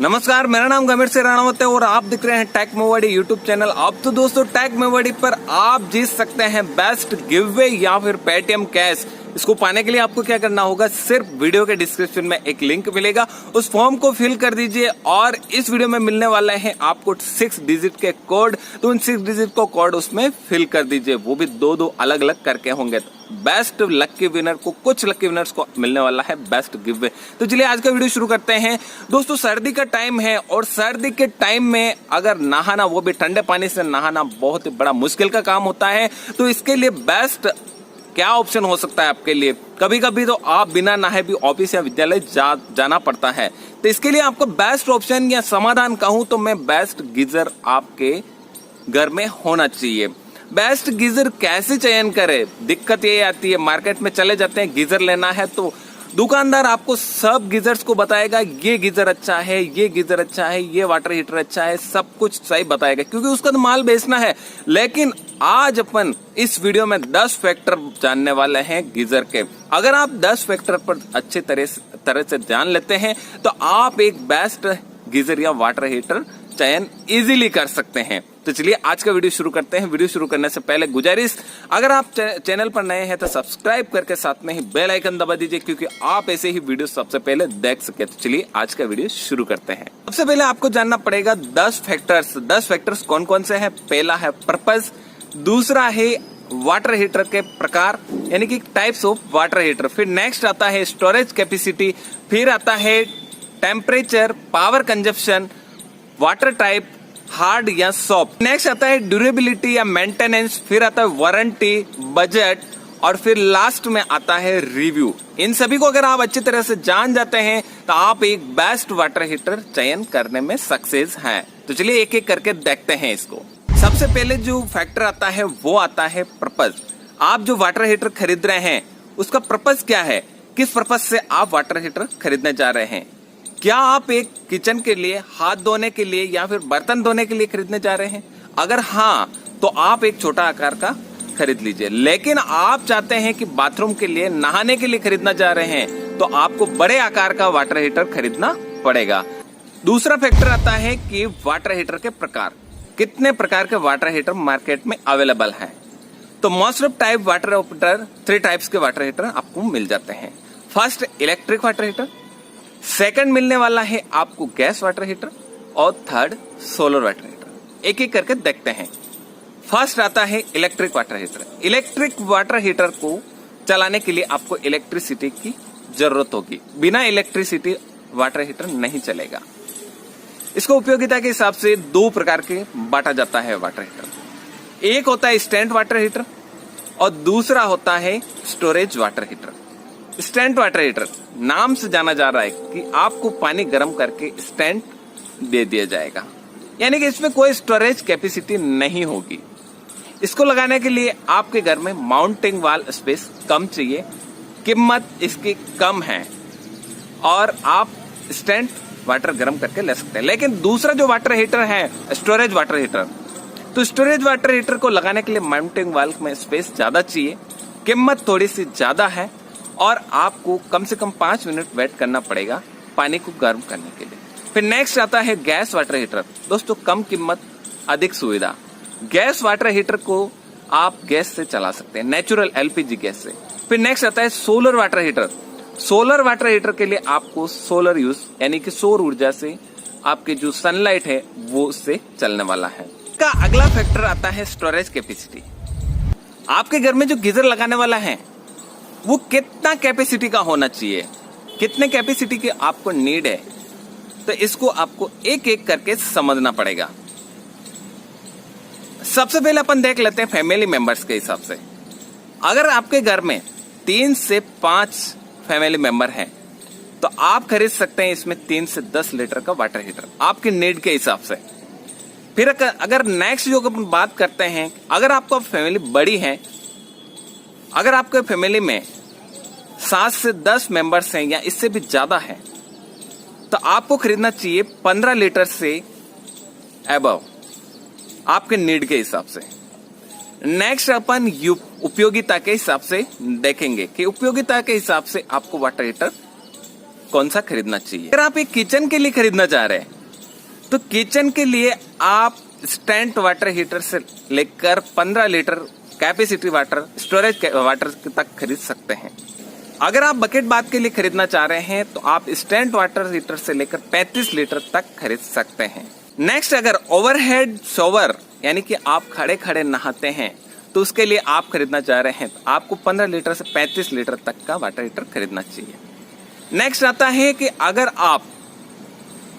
नमस्कार, मेरा नाम गंभीर से राणावत है और आप दिख रहे हैं टेक मेवाड़ी यूट्यूब चैनल। अब तो दोस्तों टेक मेवाड़ी पर आप जीत सकते हैं बेस्ट गिवअवे या फिर पेटीएम कैश। इसको पाने के लिए आपको क्या करना होगा, सिर्फ वीडियो के डिस्क्रिप्शन में एक लिंक मिलेगा, उस फॉर्म को फिल कर दीजिए और इस वीडियो में मिलने वाले हैं आपको 6 डिजिट के कोड। तो उन 6 डिजिट को कोड उसमें फिल कर दीजिए, वो भी दो अलग अलग करके होंगे। बेस्ट लकी विनर को, कुछ लकी विनर्स को मिलने वाला है बेस्ट गिवअवे। तो चलिए आज का वीडियो शुरू करते हैं। दोस्तों सर्दी का टाइम है और सर्दी के टाइम में अगर नहाना, वो भी ठंडे पानी से नहाना बहुत ही बड़ा मुश्किल का काम होता है। तो इसके लिए बेस्ट क्या ऑप्शन हो सकता है आपके लिए। कभी कभी तो आप बिना नहाए भी ऑफिस या विद्यालय जाना पड़ता है। तो इसके लिए आपको बेस्ट ऑप्शन या समाधान कहूं तो मैं बेस्ट गीजर आपके घर में होना चाहिए। बेस्ट गीजर कैसे चयन करें, दिक्कत ये आती है, मार्केट में चले जाते हैं गीजर लेना है तो दुकानदार आपको सब गीजर्स को बताएगा, ये गीजर अच्छा है, ये गीजर अच्छा है, ये वाटर हीटर अच्छा है, सब कुछ सही बताएगा क्योंकि उसका तो माल बेचना है। लेकिन आज अपन इस वीडियो में 10 फैक्टर जानने वाले हैं गीजर के। अगर आप 10 फैक्टर पर अच्छे तरह से जान लेते हैं तो आप एक बेस्ट गीजर या वाटर हीटर चयन इजीली कर सकते हैं। तो चलिए आज का वीडियो शुरू करते हैं। वीडियो शुरू करने से पहले गुजारिश, अगर आप चैनल पर नए हैं तो सब्सक्राइब करके साथ में ही बेल आइकन दबा दीजिए क्योंकि आप ऐसे ही वीडियो सबसे पहले देख सके। तो चलिए आज का वीडियो शुरू करते हैं। सबसे पहले आपको जानना पड़ेगा 10 फैक्टर्स। 10 फैक्टर्स कौन कौन से हैं। पहला है पर्पस, दूसरा है वाटर हीटर के प्रकार यानी कि टाइप्स ऑफ वाटर हीटर, फिर नेक्स्ट आता है स्टोरेज कैपेसिटी, फिर आता है temperature, power consumption, water type, hard या सॉफ्ट, नेक्स्ट आता है ड्यूरेबिलिटी या मेंटेनेंस, फिर आता है वारंटी, बजट और फिर लास्ट में आता है रिव्यू। इन सभी को अगर आप अच्छी तरह से जान जाते हैं तो आप एक बेस्ट वाटर हीटर चयन करने में सक्सेस हैं। तो चलिए एक एक करके देखते हैं इसको। सबसे पहले जो फैक्टर आता है वो आता है पर्पस। आप जो वाटर हीटर खरीद रहे हैं उसका पर्पस क्या है, किस पर्पस से आप वाटर हीटर खरीदने जा रहे हैं। क्या आप एक किचन के लिए, हाथ धोने के लिए या फिर बर्तन धोने के लिए खरीदने जा रहे हैं। अगर हाँ तो आप एक छोटा आकार का खरीद लीजिए। लेकिन आप चाहते हैं कि बाथरूम के लिए, नहाने के लिए खरीदना जा रहे हैं तो आपको बड़े आकार का वाटर हीटर खरीदना पड़ेगा। दूसरा फैक्टर आता है कि वाटर हीटर के प्रकार, कितने प्रकार के वाटर हीटर मार्केट में अवेलेबल है। तो most of type water heater, 3 types के वाटर हीटर आपको मिल जाते हैं। First electric water heater, second मिलने वाला है आपको गैस वाटर हीटर और थर्ड सोलर वाटर हीटर। एक एक करके देखते हैं। फर्स्ट आता है electric water heater. Electric water heater को चलाने के लिए आपको इलेक्ट्रिसिटी की जरूरत होगी। बिना इलेक्ट्रिसिटी वाटर हीटर नहीं चलेगा। इसको उपयोगिता के हिसाब से 2 प्रकार के बांटा जाता है वाटर हीटर। एक होता है स्टैंड वाटर हीटर और दूसरा होता है storage water heater. Stand water heater नाम से जाना जा रहा है कि आपको पानी गर्म करके स्टैंड दे दिया जाएगा, यानी कि इसमें कोई स्टोरेज कैपेसिटी नहीं होगी। इसको लगाने के लिए आपके घर में माउंटिंग वाल स्पेस कम चाहिए, कीमत इसकी कम है और आप स्टैंड वाटर गर्म करके ले सकते हैं। लेकिन दूसरा जो वाटर हीटर है स्टोरेज वाटर हीटर, तो स्टोरेज वाटर हीटर को लगाने के लिए माउंटिंग वाल में स्पेस ज्यादा चाहिए, कीमत थोड़ी सी ज्यादा है और आपको कम से कम 5 मिनट वेट करना पड़ेगा पानी को गर्म करने के लिए। फिर नेक्स्ट आता है गैस वाटर हीटर। दोस्तों कम कीमत, अधिक सुविधा। गैस वाटर हीटर को आप गैस से चला सकते हैं, नेचुरल एलपीजी गैस से। फिर नेक्स्ट आता है solar water heater. Solar water heater के लिए आपको सोलर यूज यानी कि सौर ऊर्जा से आपके जो सनलाइट है वो उससे चलने वाला है। का अगला फैक्टर आता है स्टोरेज कैपेसिटी। आपके घर में जो गीजर लगाने वाला है वो कितना कैपेसिटी का होना चाहिए, कितने कैपेसिटी की आपको नीड है, तो इसको आपको एक एक करके समझना पड़ेगा। सबसे पहले अपन देख लेते हैं फैमिली मेंबर्स के हिसाब से। अगर आपके घर में 3 से 5 फैमिली मेंबर हैं तो आप खरीद सकते हैं इसमें 3 से 10 लीटर का वाटर हीटर आपकी नीड के हिसाब से। फिर अगर नेक्स्ट जो अपन बात करते हैं, अगर आपका फैमिली बड़ी है, अगर आपके फैमिली में 7 से 10 मेंबर्स हैं या इससे भी ज्यादा है तो आपको खरीदना चाहिए 15 लीटर से अबव आपके नीड के हिसाब से। नेक्स्ट अपन उपयोगिता के हिसाब से देखेंगे कि उपयोगिता के हिसाब से आपको वाटर हीटर कौन सा खरीदना चाहिए। अगर आप एक किचन के लिए खरीदना चाह रहे हैं तो किचन के लिए आप स्टैंड वाटर हीटर से लेकर 15 litre capacity water, storage water तक खरीद सकते हैं। अगर आप बकेट बाथ के लिए खरीदना चाह रहे हैं तो आप स्टैंड वाटर हीटर से लेकर 35 लीटर तक खरीद सकते हैं। नेक्स्ट, अगर ओवरहेड शॉवर यानी कि आप खड़े खड़े नहाते हैं तो उसके लिए आप खरीदना चाह रहे हैं तो आपको 15 लीटर से 35 लीटर तक का वाटर हीटर खरीदना चाहिए। नेक्स्ट आता है कि अगर आप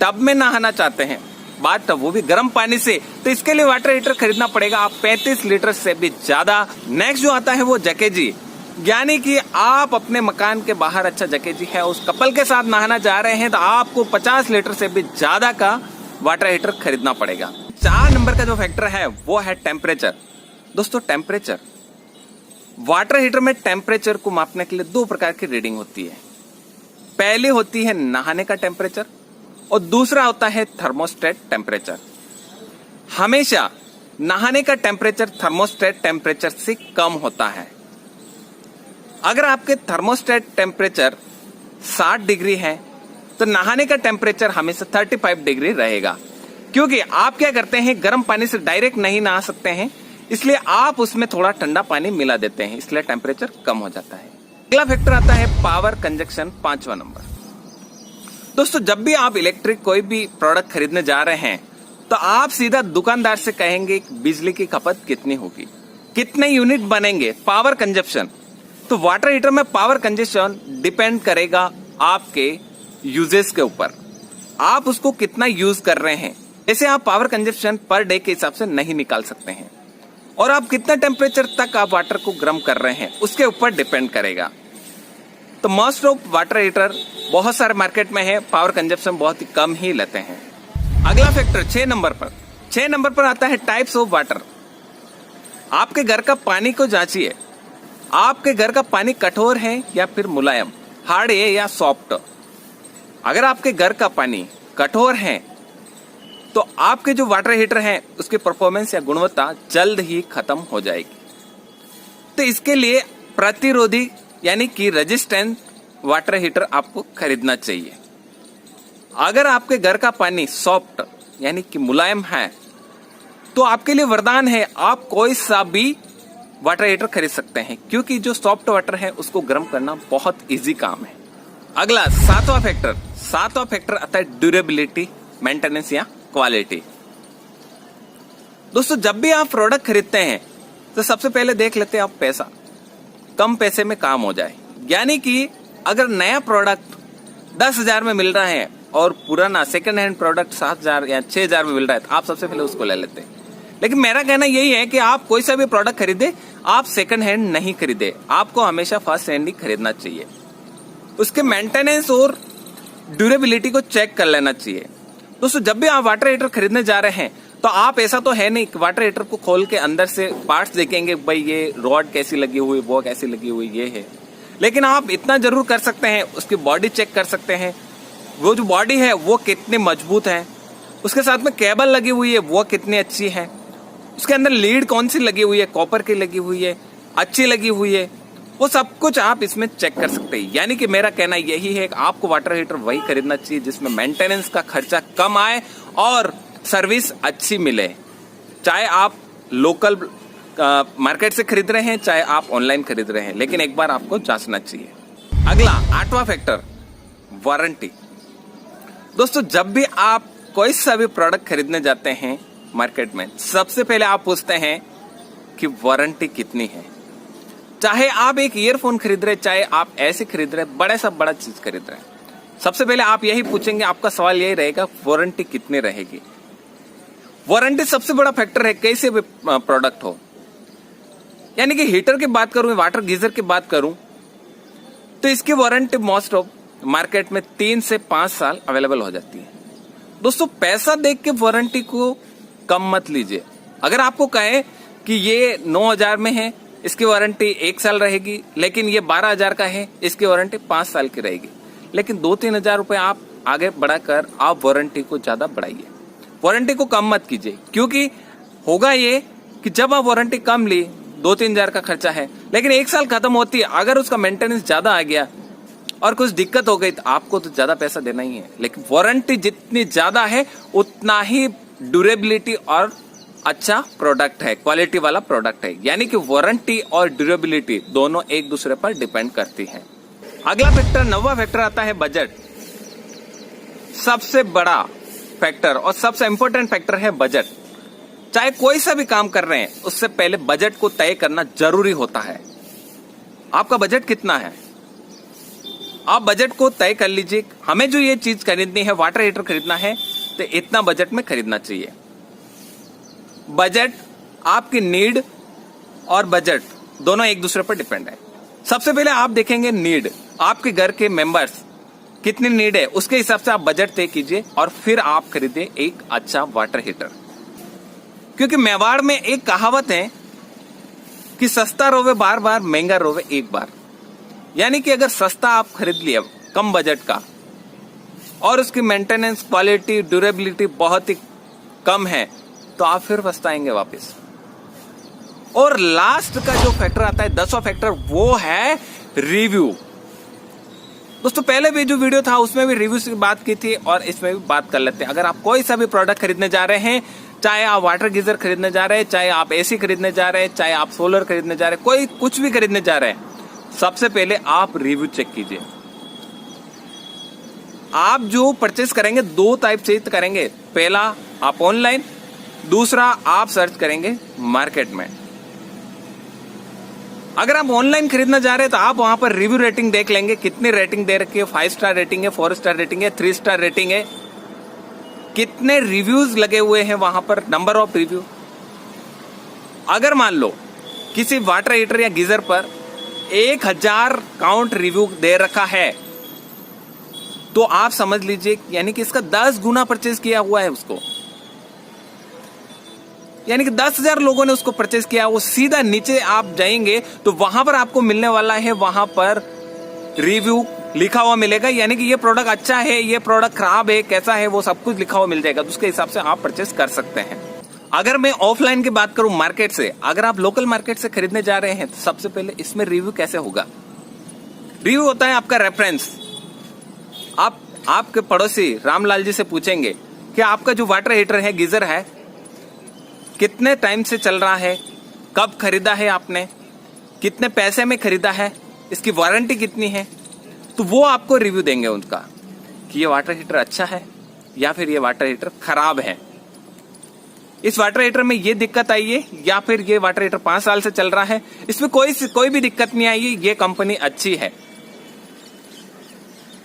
टब में नहाना चाहते हैं, बाथ टब, वो भी गर्म पानी से, तो इसके लिए वाटर हीटर खरीदना पड़ेगा आप 35 लीटर से भी ज्यादा। नेक्स्ट जो आता है वो जकेजी, यानी कि आप अपने मकान के बाहर अच्छा जकेजी है उस कपल के साथ नहाना चाह रहे हैं तो आपको 50 लीटर से भी ज्यादा का वाटर हीटर खरीदना पड़ेगा। 4 नंबर का जो फैक्टर है वो है टेम्परेचर। दोस्तों, टेम्परेचर, वाटर हीटर में टेम्परेचर को मापने के लिए 2 प्रकार की रीडिंग होती है। पहली होती है नहाने का टेम्परेचर और दूसरा होता है थर्मोस्टेट टेम्परेचर। हमेशा नहाने का टेम्परेचर थर्मोस्टेट टेम्परेचर से कम होता है। अगर आपके थर्मोस्टेट टेम्परेचर 60 डिग्री है तो नहाने का टेम्परेचर हमेशा 35 डिग्री रहेगा, क्योंकि आप क्या करते हैं, गर्म पानी से डायरेक्ट नहीं नहा सकते हैं, इसलिए आप उसमें थोड़ा ठंडा पानी मिला देते हैं, इसलिए टेम्परेचर कम हो जाता है। अगला फैक्टर आता है पावर कंजक्शन, 5वां नंबर। दोस्तों, जब भी आप इलेक्ट्रिक कोई भी प्रोडक्ट खरीदने जा रहे हैं तो आप सीधा दुकानदार से कहेंगे बिजली की खपत कितनी होगी, कितने यूनिट बनेंगे, पावर कंजप्शन। तो वाटर हीटर में पावर कंजप्शन डिपेंड करेगा आपके यूजेस के ऊपर, आप उसको कितना यूज कर रहे हैं। जैसे आप पावर कंजप्शन पर डे के हिसाब से नहीं निकाल सकते हैं, और आप कितना टेम्परेचर तक आप वाटर को गर्म कर रहे हैं उसके ऊपर डिपेंड करेगा। तो मोस्ट ऑफ वाटर हीटर बहुत सारे मार्केट में है, पावर कंजप्शन बहुत ही कम ही लेते हैं। अगला फैक्टर 6 नंबर पर आता है टाइप्स ऑफ वाटर। आपके घर का पानी को जांचिए, आपके घर का पानी कठोर है या फिर मुलायम, हार्ड है या सॉफ्ट। अगर आपके घर का पानी कठोर है तो आपके जो वाटर हीटर है उसकी परफॉर्मेंस या गुणवत्ता जल्द ही खत्म हो जाएगी। तो इसके लिए प्रतिरोधी यानी कि रेजिस्टेंट वाटर हीटर आपको खरीदना चाहिए। अगर आपके घर का पानी सॉफ्ट यानी कि मुलायम है तो आपके लिए वरदान है, आप कोई सा भी वाटर हीटर खरीद सकते हैं, क्योंकि जो सॉफ्ट वाटर है उसको गर्म करना बहुत इजी काम है। अगला 7वां फैक्टर आता है ड्यूरेबिलिटी, मेंटेनेंस या क्वालिटी। दोस्तों, जब भी आप प्रोडक्ट खरीदते हैं तो सबसे पहले देख लेते हैं आप पैसा, कम पैसे में काम हो जाए। यानी कि अगर नया प्रोडक्ट 10,000 में मिल रहा है और पुराना सेकंड हैंड प्रोडक्ट 7,000 या 6,000 में मिल रहा है तो आप सबसे पहले उसको ले लेते हैं। लेकिन मेरा कहना यही है कि आप कोई सा भी प्रोडक्ट खरीदे, आप सेकंड हैंड नहीं खरीदे, आपको हमेशा फर्स्ट हैंड ही खरीदना चाहिए। उसके मेंटेनेंस और ड्यूरेबिलिटी को चेक कर लेना चाहिए। दोस्तों, जब भी आप वाटर हीटर खरीदने जा रहे हैं तो आप ऐसा तो है नहीं कि वाटर हीटर को खोल के अंदर से पार्ट्स देखेंगे, भाई ये रॉड कैसी लगी हुई, वो कैसी लगी हुई, ये है। लेकिन आप इतना जरूर कर सकते हैं, उसकी बॉडी चेक कर सकते हैं, वो जो बॉडी है वो कितनी मजबूत है, उसके साथ में केबल लगी हुई है वो कितनी अच्छी है, उसके अंदर लीड कौन सी लगी हुई है, कॉपर की लगी हुई है, अच्छी लगी हुई है, वो सब कुछ आप इसमें चेक कर सकते हैं। यानी कि मेरा कहना यही है कि आपको वाटर हीटर वही खरीदना चाहिए जिसमें मेंटेनेंस का खर्चा कम आए और सर्विस अच्छी मिले, चाहे आप लोकल मार्केट से खरीद रहे हैं चाहे आप ऑनलाइन खरीद रहे हैं, लेकिन एक बार आपको जांचना चाहिए। अगला 8वां फैक्टर, वारंटी। दोस्तों, जब भी आप कोई सा भी प्रोडक्ट खरीदने जाते हैं मार्केट में, सबसे पहले आप पूछते हैं कि वारंटी कितनी है। चाहे आप एक ईयरफोन खरीद रहे, चाहे आप ऐसे खरीद रहे, बड़ा सा बड़ा चीज खरीद रहे, सबसे पहले आप यही पूछेंगे, आपका सवाल यही रहेगा वारंटी कितनी रहेगी। वारंटी सबसे बड़ा फैक्टर है कैसे भी प्रोडक्ट हो। यानी कि हीटर की बात करूं, वाटर गीजर की बात करूं तो इसकी वारंटी मोस्ट ऑफ मार्केट में 3 से 5 साल अवेलेबल हो जाती है। दोस्तों, पैसा देख के वारंटी को कम मत लीजिए। अगर आपको कहे कि ये 9,000 में है, इसकी वारंटी 1 साल रहेगी, लेकिन ये 12,000 का है, इसकी वारंटी 5 साल की रहेगी, लेकिन 2-3 हजार रुपए आप आगे बढ़ाकर आप वारंटी को ज्यादा बढ़ाइए, वारंटी को कम मत कीजिए। क्योंकि होगा ये कि जब आप वारंटी कम ली, 2-3 हजार का खर्चा है, लेकिन 1 साल खत्म होती है, अगर उसका मेंटेनेंस ज्यादा आ गया और कुछ दिक्कत हो गई तो आपको तो ज्यादा पैसा देना ही है, लेकिन वारंटी जितनी ज्यादा है उतना ही ड्यूरेबिलिटी और अच्छा प्रोडक्ट है, क्वालिटी वाला प्रोडक्ट है। यानी कि वारंटी और ड्यूरेबिलिटी दोनों एक दूसरे पर डिपेंड करती है। अगला फैक्टर, नौवां फैक्टर आता है बजट। सबसे बड़ा फैक्टर और सबसे इंपॉर्टेंट फैक्टर है बजट। चाहे कोई सा भी काम कर रहे हैं उससे पहले बजट को तय करना जरूरी होता है। आपका बजट कितना है, आप बजट को तय कर लीजिए। हमें जो ये चीज खरीदनी है, वाटर हीटर खरीदना है, तो इतना बजट में खरीदना चाहिए। बजट, आपकी नीड और बजट दोनों एक दूसरे पर डिपेंड है। सबसे पहले आप देखेंगे नीड, आपके घर के मेंबर्स कितनी नीड है, उसके हिसाब से आप बजट तय कीजिए और फिर आप खरीदे एक अच्छा वाटर हीटर। क्योंकि मेवाड़ में एक कहावत है कि सस्ता रोवे बार बार, महंगा रोवे एक बार। यानी कि अगर सस्ता आप खरीद लिया कम बजट का और उसकी मेंटेनेंस, क्वालिटी, ड्यूरेबिलिटी बहुत ही कम है, तो आप फिर पछताएंगे वापस। और लास्ट का जो फैक्टर आता है, 10वां फैक्टर, वो है रिव्यू। दोस्तों पहले भी जो वीडियो था उसमें भी रिव्यू की बात की थी और इसमें भी बात कर लेते हैं। अगर आप कोई सा भी प्रोडक्ट खरीदने जा रहे हैं, चाहे आप वाटर गीजर खरीदने जा रहे हैं, चाहे आप एसी खरीदने जा रहे हैं, चाहे आप सोलर खरीदने जा रहे हैं, कोई कुछ भी खरीदने जा रहे हैं, सबसे पहले आप रिव्यू चेक कीजिए। आप जो परचेस करेंगे दो टाइप से करेंगे, पहला आप ऑनलाइन, दूसरा आप सर्च करेंगे मार्केट में। अगर आप ऑनलाइन खरीदना जा रहे हैं तो आप वहां पर रिव्यू रेटिंग देख लेंगे, कितनी रेटिंग दे रखी है, 5 स्टार रेटिंग है, 4 स्टार रेटिंग है, 3 स्टार रेटिंग है, कितने रिव्यूज लगे हुए हैं वहां पर, नंबर ऑफ रिव्यू। अगर मान लो किसी वाटर हीटर या गीजर पर 1000 काउंट रिव्यू दे रखा है, तो आप समझ लीजिए यानी कि इसका 10 गुना परचेज किया हुआ है उसको। यानी कि 10,000 लोगों ने उसको परचेज किया। वो सीधा नीचे आप जाएंगे तो वहां पर आपको मिलने वाला है, वहां पर रिव्यू लिखा हुआ मिलेगा। यानी कि ये प्रोडक्ट अच्छा है, ये प्रोडक्ट खराब है, कैसा है, वो सब कुछ लिखा हुआ मिल जाएगा। तो उसके हिसाब से आप परचेज कर सकते हैं। अगर मैं ऑफलाइन की बात करूं मार्केट से, अगर आप लोकल मार्केट से खरीदने जा रहे हैं तो सबसे पहले इसमें रिव्यू कैसे होगा? रिव्यू होता है आपका रेफरेंस। आप आपके पड़ोसी रामलाल जी से पूछेंगे कि आपका जो वाटर हीटर है, गीजर है, कितने टाइम से चल रहा है, कब खरीदा है आपने, कितने पैसे में खरीदा है, इसकी वारंटी कितनी है। तो वो आपको रिव्यू देंगे उनका कि ये वाटर हीटर अच्छा है या फिर ये वाटर हीटर खराब है, इस वाटर हीटर में ये दिक्कत आई है, या फिर ये वाटर हीटर 5 साल से चल रहा है, इसमें कोई भी दिक्कत नहीं आई है, ये कंपनी अच्छी है।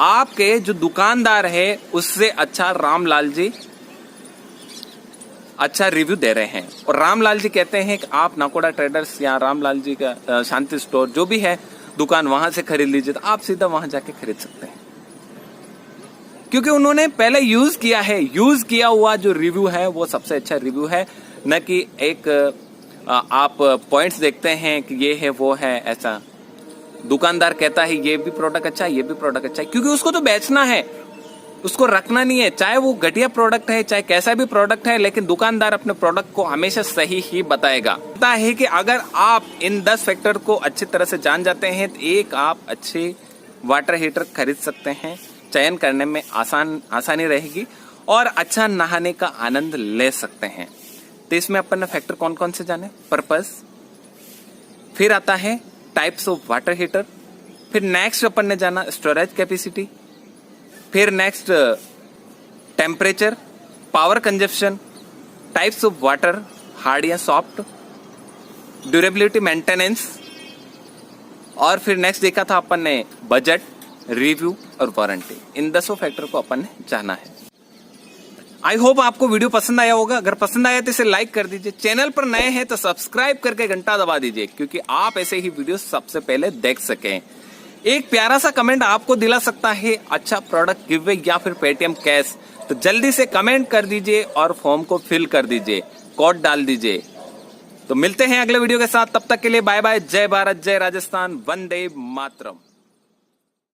आपके जो दुकानदार है उससे अच्छा रामलाल जी अच्छा रिव्यू दे रहे हैं। और रामलाल जी कहते हैं कि आप नाकोड़ा ट्रेडर्स या रामलाल जी का शांति स्टोर जो भी है दुकान, वहां से खरीद लीजिए, तो आप सीधा वहां जाके खरीद सकते हैं। क्योंकि उन्होंने पहले यूज किया है, यूज किया हुआ जो रिव्यू है वो सबसे अच्छा रिव्यू है, न कि एक आप पॉइंट्स देखते हैं कि ये है वो है। ऐसा दुकानदार कहता है ये भी प्रोडक्ट अच्छा है, ये भी प्रोडक्ट अच्छा है, क्योंकि उसको तो बेचना है, उसको रखना नहीं है। चाहे वो घटिया प्रोडक्ट है, चाहे कैसा भी प्रोडक्ट है, लेकिन दुकानदार अपने प्रोडक्ट को हमेशा सही ही बताएगा। पता है कि अगर आप इन 10 फैक्टर को अच्छी तरह से जान जाते हैं तो एक आप अच्छे वाटर हीटर खरीद सकते हैं। चयन करने में आसानी रहेगी और अच्छा नहाने का आनंद ले सकते हैं। तो इसमें अपन ने फैक्टर कौन कौन से जाने? पर्पस, फिर आता है टाइप्स ऑफ वाटर हीटर, फिर नेक्स्ट अपन ने जाना स्टोरेज कैपेसिटी, फिर next temperature, power consumption, types of water, hard या सॉफ्ट, ड्यूरेबिलिटी, मेंटेनेंस, और फिर नेक्स्ट देखा था अपन ने बजट, रिव्यू और वारंटी। इन 10 फैक्टर को अपन ने जाना है। आई होप आपको वीडियो पसंद आया होगा। अगर पसंद आया तो इसे लाइक कर दीजिए, चैनल पर नए हैं तो सब्सक्राइब करके घंटा दबा दीजिए, क्योंकि आप ऐसे ही वीडियो सबसे पहले देख सकें। एक प्यारा सा कमेंट आपको दिला सकता है अच्छा प्रोडक्ट गिवअवे या फिर पेटीएम कैश, तो जल्दी से कमेंट कर दीजिए और फॉर्म को फिल कर दीजिए, कोड डाल दीजिए। तो मिलते हैं अगले वीडियो के साथ, तब तक के लिए बाय बाय। जय भारत, जय राजस्थान, वंदे मातरम।